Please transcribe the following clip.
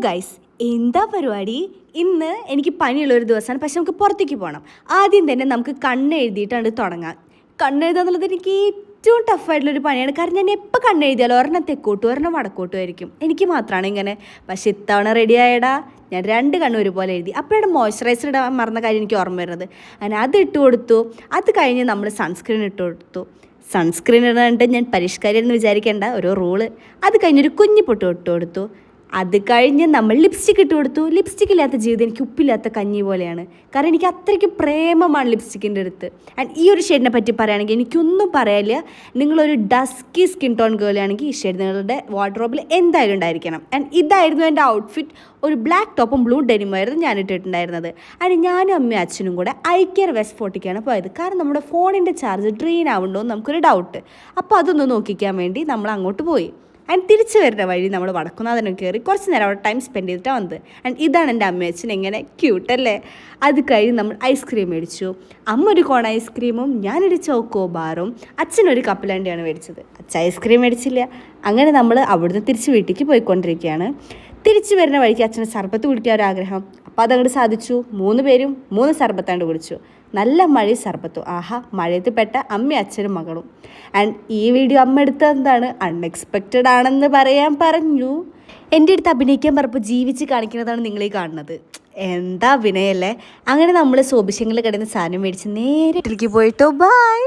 Guys, എന്താ പരിപാടി? ഇന്ന് എനിക്ക് പനിയുള്ളൊരു ദിവസമാണ്, പക്ഷെ നമുക്ക് പുറത്തേക്ക് പോകണം. ആദ്യം തന്നെ നമുക്ക് കണ്ണെഴുതിയിട്ടാണ് തുടങ്ങാം. കണ്ണെഴുതുക എന്നുള്ളത് എനിക്ക് ഏറ്റവും ടഫായിട്ടുള്ളൊരു പണിയാണ്. കാരണം ഞാൻ എപ്പോൾ കണ്ണെഴുതിയാലും ഒരെണ്ണം തെക്കോട്ടും ഒരെണ്ണം വടക്കോട്ടും ആയിരിക്കും. എനിക്ക് മാത്രമാണ് ഇങ്ങനെ. പക്ഷെ ഇത്തവണ റെഡി ആയടാ, ഞാൻ 2 കണ്ണും ഒരുപോലെ എഴുതി. അപ്പോഴാണ് മോയ്സ്ചറൈസർ ഇടാൻ മറന്ന കാര്യം എനിക്ക് ഓർമ്മ വരുന്നത്. അങ്ങനെ അത് ഇട്ട് കൊടുത്തു. അത് കഴിഞ്ഞ് നമ്മൾ സൺസ്ക്രീൻ ഇട്ട് കൊടുത്തു. സൺസ്ക്രീൻ ഇടാണ്ട് ഞാൻ പരിഷ്കാരി എന്ന് വിചാരിക്കേണ്ട ഒരു റൂള്. അത് കഴിഞ്ഞൊരു കുഞ്ഞു പൊട്ട് ഇട്ട് കൊടുത്തു. അത് കഴിഞ്ഞ് നമ്മൾ ലിപ്സ്റ്റിക്ക് ഇട്ട് കൊടുത്തു. ലിപ്സ്റ്റിക്ക് ഇല്ലാത്ത ജീവിതം എനിക്ക് ഉപ്പില്ലാത്ത കഞ്ഞി പോലെയാണ്. കാരണം എനിക്ക് അത്രയ്ക്ക് പ്രേമമാണ് ലിപ്സ്റ്റിക്കിൻ്റെ അടുത്ത്. ആൻഡ് ഈ ഒരു ഷെയ്ഡിനെ പറ്റി പറയുകയാണെങ്കിൽ എനിക്കൊന്നും പറയാനില്ല. നിങ്ങളൊരു ഡസ്കി സ്കിൻ ടോൺ ഗേൾ ആണെങ്കിൽ ഈ ഷെയ്ഡ് നിങ്ങളുടെ വാർഡ്രോബിൽ എന്തായാലും ഉണ്ടായിരിക്കണം. ആൻഡ് ഇതായിരുന്നു എൻ്റെ ഔട്ട്ഫിറ്റ്. ഒരു ബ്ലാക്ക് ടോപ്പും ബ്ലൂ ഡെനിമായിരുന്നു ഞാൻ ഇട്ടിട്ടുണ്ടായിരുന്നത്. ആൻഡ് ഞാനും അമ്മയും അച്ഛനും കൂടെ ഐ-കെയർ വെസ്റ്റ് ഫോർട്ടിക്കാണ് പോയത്. കാരണം നമ്മുടെ ഫോണിൻ്റെ ചാർജ് ഡ്രെയിൻ ആവുന്നുണ്ടോ എന്ന് നമുക്കൊരു ഡൗട്ട്. അപ്പോൾ അതൊന്ന് നോക്കിക്കാൻ വേണ്ടി നമ്മൾ അങ്ങോട്ട് പോയി. ആൻഡ് തിരിച്ചു വരുന്ന വഴി നമ്മൾ വടക്കുന്നാഥനും കയറി കുറച്ച് നേരം അവിടെ ടൈം സ്പെൻഡ് ചെയ്തിട്ടാണ് വന്നത്. ആൻഡ് ഇതാണ് എൻ്റെ അമ്മയച്ഛൻ, എങ്ങനെ ക്യൂട്ടല്ലേ. അത് കഴിഞ്ഞ് നമ്മൾ ഐസ്ക്രീം മേടിച്ചു. അമ്മ ഒരു കോൺ ഐസ്ക്രീമും ഞാനൊരു ചോക്കോ ബാറും അച്ഛനൊരു കപ്പലണ്ടിയാണ് മേടിച്ചത്. അച്ഛൻ ഐസ്ക്രീം മേടിച്ചില്ല. അങ്ങനെ നമ്മൾ അവിടുന്ന് തിരിച്ച് വീട്ടിലേക്ക് പോയിക്കൊണ്ടിരിക്കുകയാണ്. തിരിച്ചു വരുന്ന വഴിക്ക് അച്ഛന് സർബത്ത് കുടിക്കാൻ ഒരാഗ്രഹം. അപ്പോൾ അതങ്ങോട്ട് സാധിച്ചു. 3 പേരും 3 സർബത്താണ്ട് കുടിച്ചു. നല്ല മഴ സർബത്തു. ആഹാ, മഴയത്ത് പെട്ട അമ്മയും അച്ഛനും മകളും. ആൻഡ് ഈ വീഡിയോ അമ്മ എടുത്തത് എന്താണ്, അൺഎക്സ്പെക്റ്റഡ് ആണെന്ന് പറയാൻ പറഞ്ഞു. എൻ്റെ അടുത്ത് അഭിനയിക്കാൻ പറഞ്ഞപ്പോൾ ജീവിച്ച് കാണിക്കുന്നതാണ് നിങ്ങളീ കാണുന്നത്. എന്താ അഭിനയല്ലേ. അങ്ങനെ നമ്മൾ സോഭിഷങ്ങളിൽ കിടന്ന് സാധനം മേടിച്ച് നേരെ വീട്ടിലേക്ക് പോയിട്ടോ. ബൈ.